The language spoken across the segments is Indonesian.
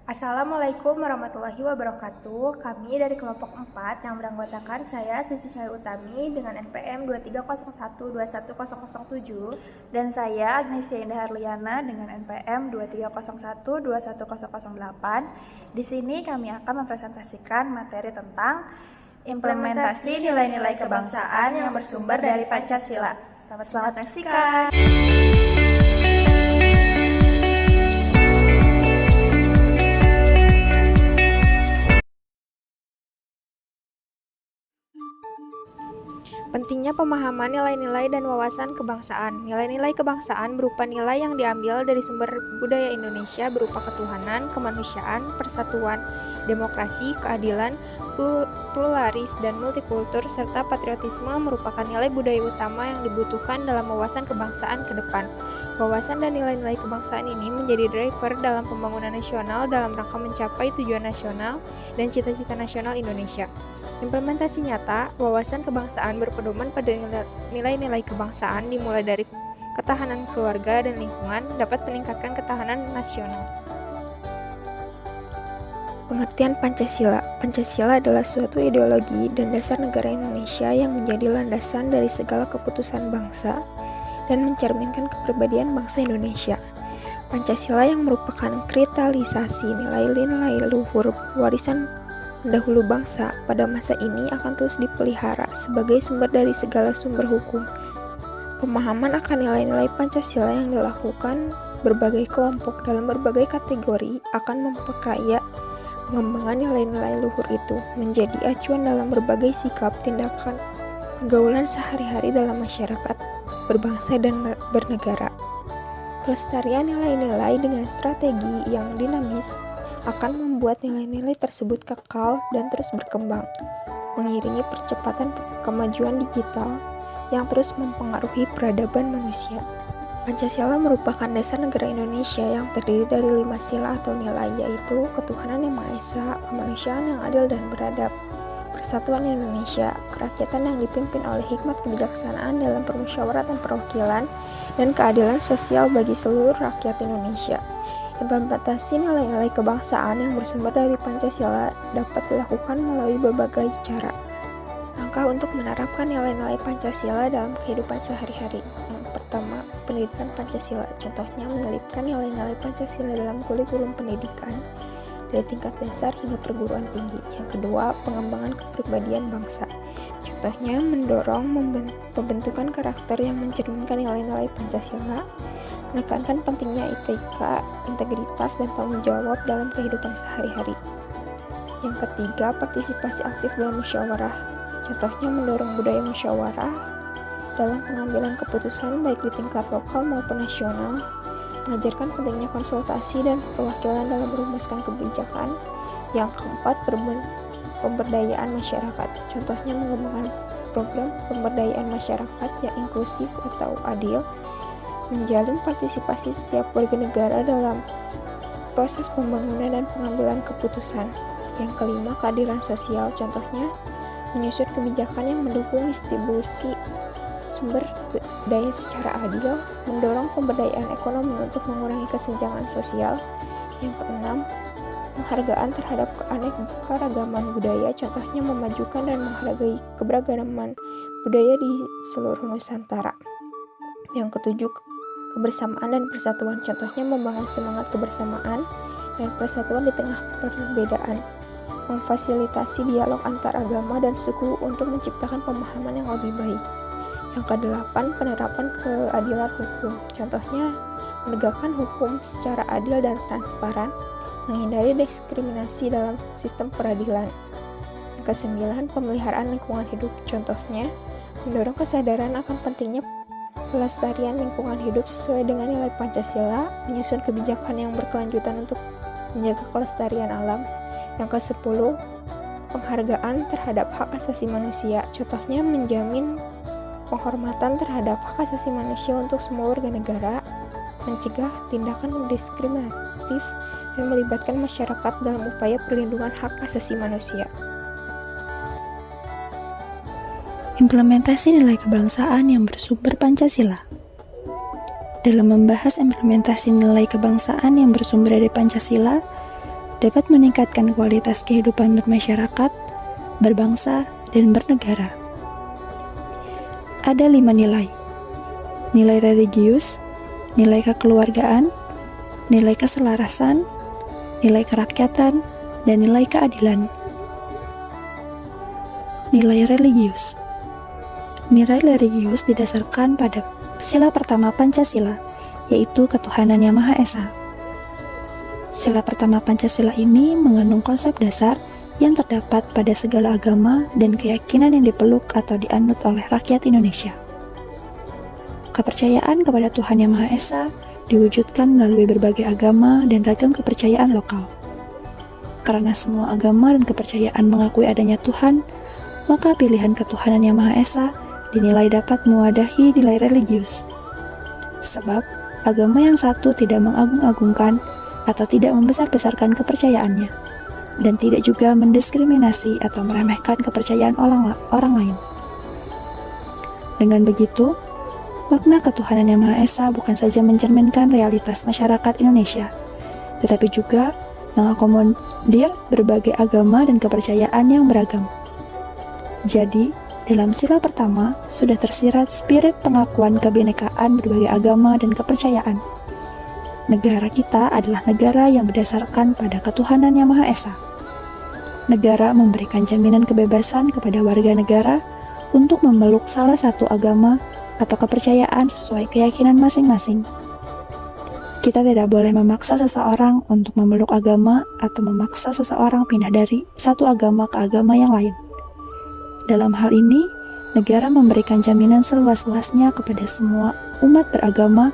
Assalamualaikum warahmatullahi wabarakatuh. Kami dari kelompok 4 yang beranggotakan saya Sisi Cahaya Utami dengan NPM 2301210007 dan saya Agnesia Indah Harliana dengan NPM 2301210008. Di sini kami akan mempresentasikan materi tentang implementasi nilai-nilai kebangsaan yang bersumber dari Pancasila. Selamat menyaksikan. Pentingnya pemahaman nilai-nilai dan wawasan kebangsaan. Nilai-nilai kebangsaan berupa nilai yang diambil dari sumber budaya Indonesia berupa ketuhanan, kemanusiaan, persatuan, demokrasi, keadilan, pluralis dan multikultur, serta patriotisme merupakan nilai budaya utama yang dibutuhkan dalam wawasan kebangsaan ke depan. Wawasan dan nilai-nilai kebangsaan ini menjadi driver dalam pembangunan nasional dalam rangka mencapai tujuan nasional dan cita-cita nasional Indonesia. Implementasi nyata, wawasan kebangsaan berpedoman pada nilai-nilai kebangsaan dimulai dari ketahanan keluarga dan lingkungan dapat meningkatkan ketahanan nasional. Pengertian Pancasila. Pancasila adalah suatu ideologi dan dasar negara Indonesia yang menjadi landasan dari segala keputusan bangsa dan mencerminkan kepribadian bangsa Indonesia. Pancasila yang merupakan kristalisasi nilai-nilai luhur warisan pendahulu bangsa pada masa ini akan terus dipelihara sebagai sumber dari segala sumber hukum. Pemahaman akan nilai-nilai Pancasila yang dilakukan berbagai kelompok dalam berbagai kategori akan memperkaya pengembangan nilai-nilai luhur itu menjadi acuan dalam berbagai sikap, tindakan, pergaulan sehari-hari dalam masyarakat, berbangsa dan bernegara. Pelestarian nilai-nilai dengan strategi yang dinamis akan membuat nilai-nilai tersebut kekal dan terus berkembang, mengiringi percepatan kemajuan digital yang terus mempengaruhi peradaban manusia. Pancasila merupakan dasar negara Indonesia yang terdiri dari 5 sila atau nilai, yaitu ketuhanan yang Maha Esa, kemanusiaan yang adil dan beradab, persatuan Indonesia, kerakyatan yang dipimpin oleh hikmat kebijaksanaan dalam permusyawaratan perwakilan, dan keadilan sosial bagi seluruh rakyat Indonesia. Implementasi nilai-nilai kebangsaan yang bersumber dari Pancasila dapat dilakukan melalui berbagai cara. Langkah untuk menerapkan nilai-nilai Pancasila dalam kehidupan sehari-hari. Yang pertama, pendidikan Pancasila. Contohnya menyelipkan nilai-nilai Pancasila dalam kurikulum pendidikan dari tingkat dasar hingga perguruan tinggi. Yang kedua, pengembangan kepribadian bangsa. Contohnya mendorong pembentukan karakter yang mencerminkan nilai-nilai Pancasila, menekankan pentingnya etika, integritas, dan tanggung jawab dalam kehidupan sehari-hari. Yang ketiga, partisipasi aktif dalam musyawarah. Contohnya mendorong budaya musyawarah dalam pengambilan keputusan baik di tingkat lokal maupun nasional, mengajarkan pentingnya konsultasi dan perwakilan dalam merumuskan kebijakan. Yang keempat, pemberdayaan masyarakat. Contohnya mengembangkan program pemberdayaan masyarakat yang inklusif atau adil, menjalin partisipasi setiap warga negara dalam proses pembangunan dan pengambilan keputusan. Yang kelima, keadilan sosial. Contohnya, menyusun kebijakan yang mendukung distribusi sumber daya secara adil, mendorong pemberdayaan ekonomi untuk mengurangi kesenjangan sosial. Yang keenam, penghargaan terhadap keanekaragaman budaya. Contohnya, memajukan dan menghargai keberagaman budaya di seluruh Nusantara. Yang ketujuh, kebersamaan dan persatuan. Contohnya membangun semangat kebersamaan dan persatuan di tengah perbedaan, memfasilitasi dialog antar agama dan suku untuk menciptakan pemahaman yang lebih baik. Yang kedelapan, penerapan keadilan hukum. Contohnya menegakkan hukum secara adil dan transparan, menghindari diskriminasi dalam sistem peradilan. Yang kesembilan, pemeliharaan lingkungan hidup. Contohnya mendorong kesadaran akan pentingnya pelestarian lingkungan hidup sesuai dengan nilai Pancasila, menyusun kebijakan yang berkelanjutan untuk menjaga kelestarian alam. Yang ke-10, penghargaan terhadap hak asasi manusia. Contohnya menjamin penghormatan terhadap hak asasi manusia untuk semua warga negara, mencegah tindakan diskriminatif, dan melibatkan masyarakat dalam upaya perlindungan hak asasi manusia. Implementasi nilai kebangsaan yang bersumber Pancasila. Dalam membahas implementasi nilai kebangsaan yang bersumber dari Pancasila, dapat meningkatkan kualitas kehidupan bermasyarakat, berbangsa, dan bernegara. Ada 5 nilai. Nilai religius, nilai kekeluargaan, nilai keselarasan, nilai kerakyatan, dan nilai keadilan. Nilai religius. Nilai religius didasarkan pada sila pertama Pancasila, yaitu ketuhanan Yang Maha Esa. Sila pertama Pancasila ini mengandung konsep dasar yang terdapat pada segala agama dan keyakinan yang dipeluk atau dianut oleh rakyat Indonesia. Kepercayaan kepada Tuhan Yang Maha Esa diwujudkan melalui berbagai agama dan ragam kepercayaan lokal. Karena semua agama dan kepercayaan mengakui adanya Tuhan, maka pilihan ketuhanan Yang Maha Esa dinilai dapat mewadahi nilai religius. Sebab, agama yang satu tidak mengagung-agungkan atau tidak membesar-besarkan kepercayaannya, dan tidak juga mendiskriminasi atau meremehkan kepercayaan orang lain. Dengan begitu, makna ketuhanan Yang Maha Esa bukan saja mencerminkan realitas masyarakat Indonesia, tetapi juga mengakomodir berbagai agama dan kepercayaan yang beragam. Jadi, dalam sila pertama sudah tersirat spirit pengakuan kebinekaan berbagai agama dan kepercayaan. Negara kita adalah negara yang berdasarkan pada ketuhanan Yang Maha Esa. Negara memberikan jaminan kebebasan kepada warga negara untuk memeluk salah satu agama atau kepercayaan sesuai keyakinan masing-masing. Kita tidak boleh memaksa seseorang untuk memeluk agama atau memaksa seseorang pindah dari satu agama ke agama yang lain. Dalam hal ini, negara memberikan jaminan seluas-luasnya kepada semua umat beragama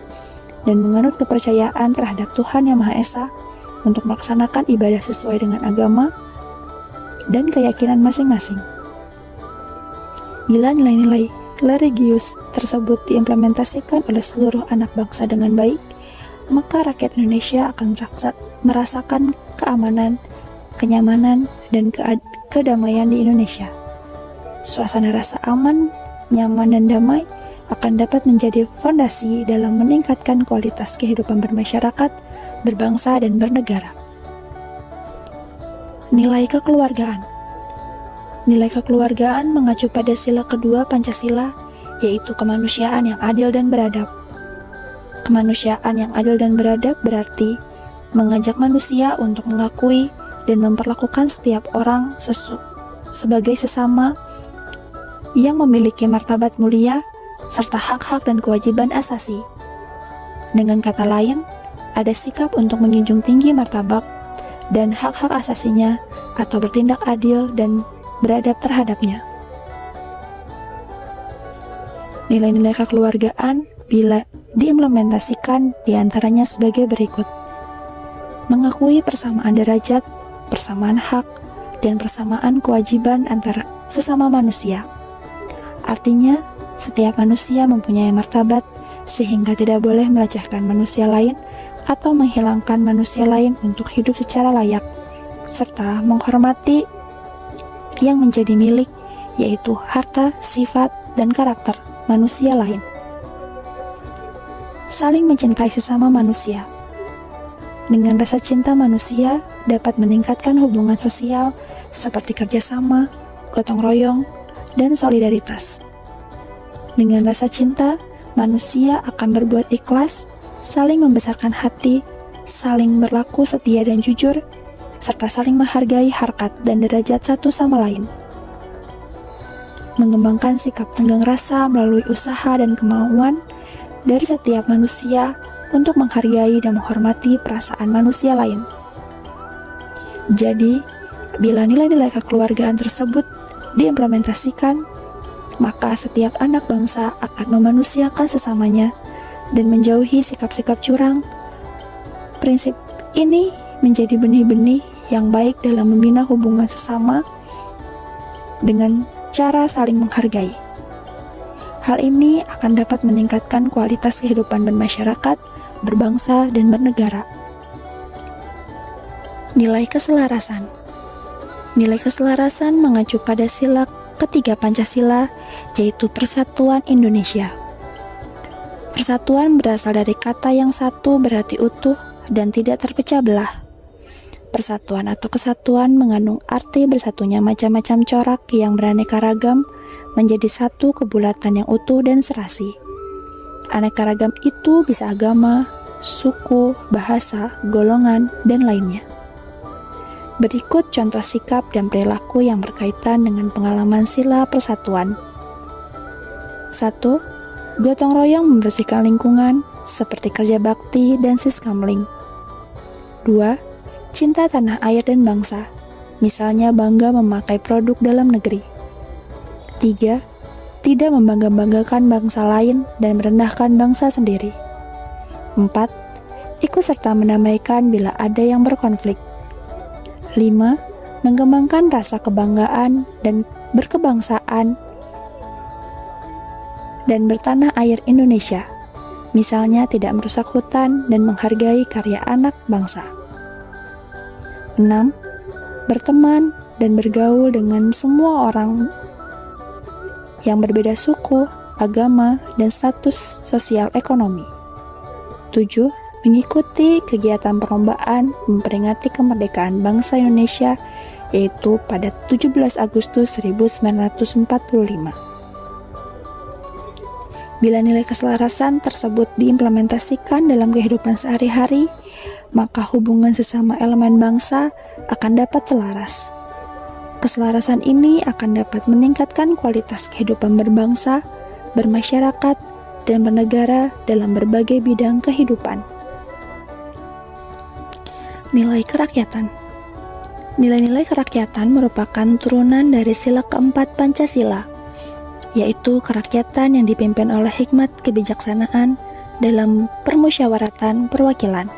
dan menganut kepercayaan terhadap Tuhan Yang Maha Esa untuk melaksanakan ibadah sesuai dengan agama dan keyakinan masing-masing. Bila nilai-nilai religius tersebut diimplementasikan oleh seluruh anak bangsa dengan baik, maka rakyat Indonesia akan merasakan keamanan, kenyamanan, dan kedamaian di Indonesia. Suasana rasa aman, nyaman, dan damai akan dapat menjadi fondasi dalam meningkatkan kualitas kehidupan bermasyarakat, berbangsa, dan bernegara. Nilai kekeluargaan. Nilai kekeluargaan mengacu pada sila kedua Pancasila, yaitu kemanusiaan yang adil dan beradab. Kemanusiaan yang adil dan beradab berarti mengajak manusia untuk mengakui dan memperlakukan setiap orang sebagai sesama yang memiliki martabat mulia serta hak-hak dan kewajiban asasi. Dengan kata lain, ada sikap untuk menjunjung tinggi martabat dan hak-hak asasinya atau bertindak adil dan beradab terhadapnya. Nilai-nilai kekeluargaan bila diimplementasikan diantaranya sebagai berikut: mengakui persamaan derajat, persamaan hak, dan persamaan kewajiban antara sesama manusia. Artinya, setiap manusia mempunyai martabat sehingga tidak boleh melecehkan manusia lain atau menghilangkan manusia lain untuk hidup secara layak, serta menghormati yang menjadi milik, yaitu harta, sifat, dan karakter manusia lain. Saling mencintai sesama manusia. Dengan rasa cinta manusia dapat meningkatkan hubungan sosial seperti kerjasama, gotong royong, dan solidaritas. Dengan rasa cinta, manusia akan berbuat ikhlas, saling membesarkan hati, saling berlaku setia dan jujur, serta saling menghargai harkat dan derajat satu sama lain. Mengembangkan sikap tenggang rasa melalui usaha dan kemauan dari setiap manusia untuk menghargai dan menghormati perasaan manusia lain. Jadi, bila nilai-nilai kekeluargaan tersebut diimplementasikan, maka setiap anak bangsa akan memanusiakan sesamanya dan menjauhi sikap-sikap curang. Prinsip ini menjadi benih-benih yang baik dalam membina hubungan sesama dengan cara saling menghargai. Hal ini akan dapat meningkatkan kualitas kehidupan bermasyarakat, berbangsa dan bernegara. Nilai keselarasan. Nilai keselarasan mengacu pada sila ketiga Pancasila, yaitu Persatuan Indonesia. Persatuan berasal dari kata yang satu berarti utuh dan tidak terpecah belah. Persatuan atau kesatuan mengandung arti bersatunya macam-macam corak yang beraneka ragam menjadi satu kebulatan yang utuh dan serasi. Aneka ragam itu bisa agama, suku, bahasa, golongan, dan lainnya. Berikut contoh sikap dan perilaku yang berkaitan dengan pengalaman sila persatuan. 1. Gotong royong membersihkan lingkungan seperti kerja bakti dan siskamling. 2. Cinta tanah air dan bangsa, misalnya bangga memakai produk dalam negeri. 3. Tidak membangga-banggakan bangsa lain dan merendahkan bangsa sendiri. 4. Ikut serta mendamaikan bila ada yang berkonflik. 5. Mengembangkan rasa kebanggaan dan berkebangsaan dan bertanah air Indonesia, misalnya tidak merusak hutan dan menghargai karya anak bangsa. 6. Berteman dan bergaul dengan semua orang yang berbeda suku, agama, dan status sosial ekonomi. 7. Mengikuti kegiatan perlombaan memperingati kemerdekaan bangsa Indonesia, yaitu pada 17 Agustus 1945. Bila nilai keselarasan tersebut diimplementasikan dalam kehidupan sehari-hari, maka hubungan sesama elemen bangsa akan dapat selaras. Keselarasan ini akan dapat meningkatkan kualitas kehidupan berbangsa, bermasyarakat, dan bernegara dalam berbagai bidang kehidupan. Nilai kerakyatan. Nilai-nilai kerakyatan merupakan turunan dari sila keempat Pancasila, yaitu kerakyatan yang dipimpin oleh hikmat kebijaksanaan dalam permusyawaratan perwakilan.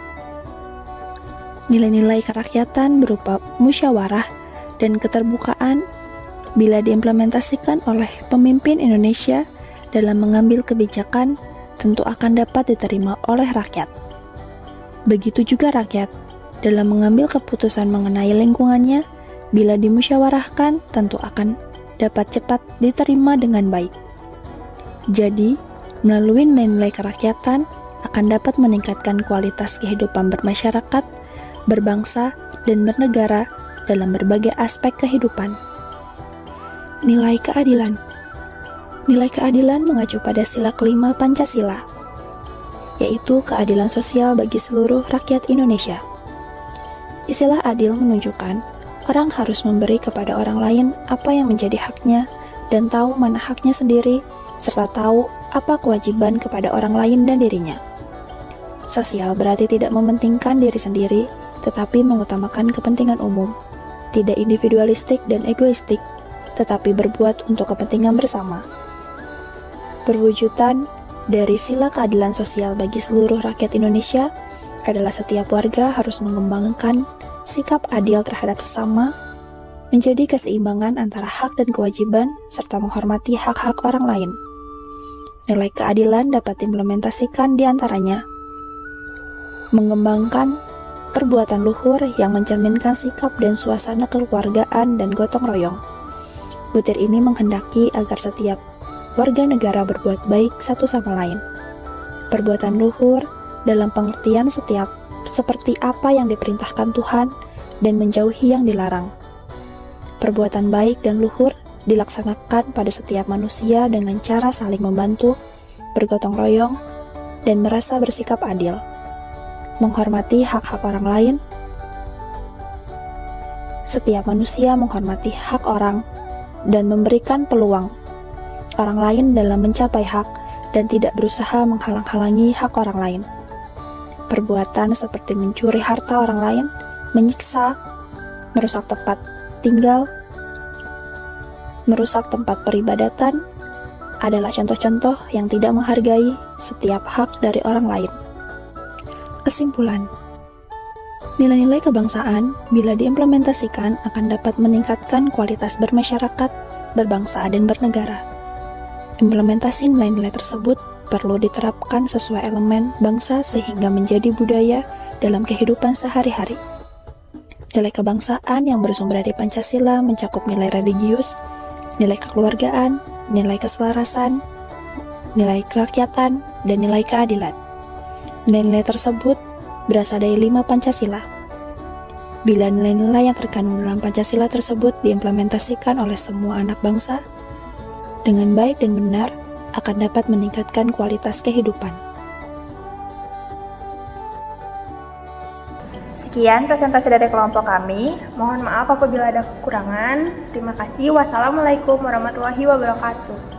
Nilai-nilai kerakyatan berupa musyawarah dan keterbukaan bila diimplementasikan oleh pemimpin Indonesia dalam mengambil kebijakan tentu akan dapat diterima oleh rakyat. Begitu juga rakyat dalam mengambil keputusan mengenai lingkungannya bila dimusyawarahkan tentu akan dapat cepat diterima dengan baik. Jadi, melalui nilai kerakyatan akan dapat meningkatkan kualitas kehidupan bermasyarakat, berbangsa, dan bernegara dalam berbagai aspek kehidupan. Nilai keadilan. Nilai keadilan mengacu pada sila kelima Pancasila, yaitu keadilan sosial bagi seluruh rakyat Indonesia. Istilah adil menunjukkan orang harus memberi kepada orang lain apa yang menjadi haknya dan tahu mana haknya sendiri, serta tahu apa kewajiban kepada orang lain dan dirinya. Sosial berarti tidak mementingkan diri sendiri, tetapi mengutamakan kepentingan umum, tidak individualistik dan egoistik, tetapi berbuat untuk kepentingan bersama. Perwujudan dari sila keadilan sosial bagi seluruh rakyat Indonesia adalah setiap warga harus mengembangkan sikap adil terhadap sesama, menjadi keseimbangan antara hak dan kewajiban, serta menghormati hak-hak orang lain. Nilai keadilan dapat diimplementasikan diantaranya mengembangkan perbuatan luhur yang mencerminkan sikap dan suasana kekeluargaan dan gotong royong. Butir ini menghendaki agar setiap warga negara berbuat baik satu sama lain. Perbuatan luhur dalam pengertian setiap seperti apa yang diperintahkan Tuhan dan menjauhi yang dilarang. Perbuatan baik dan luhur dilaksanakan pada setiap manusia dengan cara saling membantu, bergotong royong, dan merasa bersikap adil. Menghormati hak-hak orang lain. Setiap manusia menghormati hak orang dan memberikan peluang orang lain dalam mencapai hak dan tidak berusaha menghalang-halangi hak orang lain. Perbuatan seperti mencuri harta orang lain, menyiksa, merusak tempat tinggal, merusak tempat peribadatan adalah contoh-contoh yang tidak menghargai setiap hak dari orang lain. Kesimpulan, nilai-nilai kebangsaan bila diimplementasikan akan dapat meningkatkan kualitas bermasyarakat, berbangsa, dan bernegara. Implementasi nilai-nilai tersebut perlu diterapkan sesuai elemen bangsa sehingga menjadi budaya dalam kehidupan sehari-hari. Nilai kebangsaan yang bersumber dari Pancasila mencakup nilai religius, nilai kekeluargaan, nilai keselarasan, nilai kerakyatan, dan nilai keadilan. Nilai-nilai tersebut berasal dari 5 Pancasila. Bila nilai-nilai yang terkandung dalam Pancasila tersebut diimplementasikan oleh semua anak bangsa dengan baik dan benar, akan dapat meningkatkan kualitas kehidupan. Sekian presentasi dari kelompok kami. Mohon maaf apabila ada kekurangan. Terima kasih. Wassalamualaikum warahmatullahi wabarakatuh.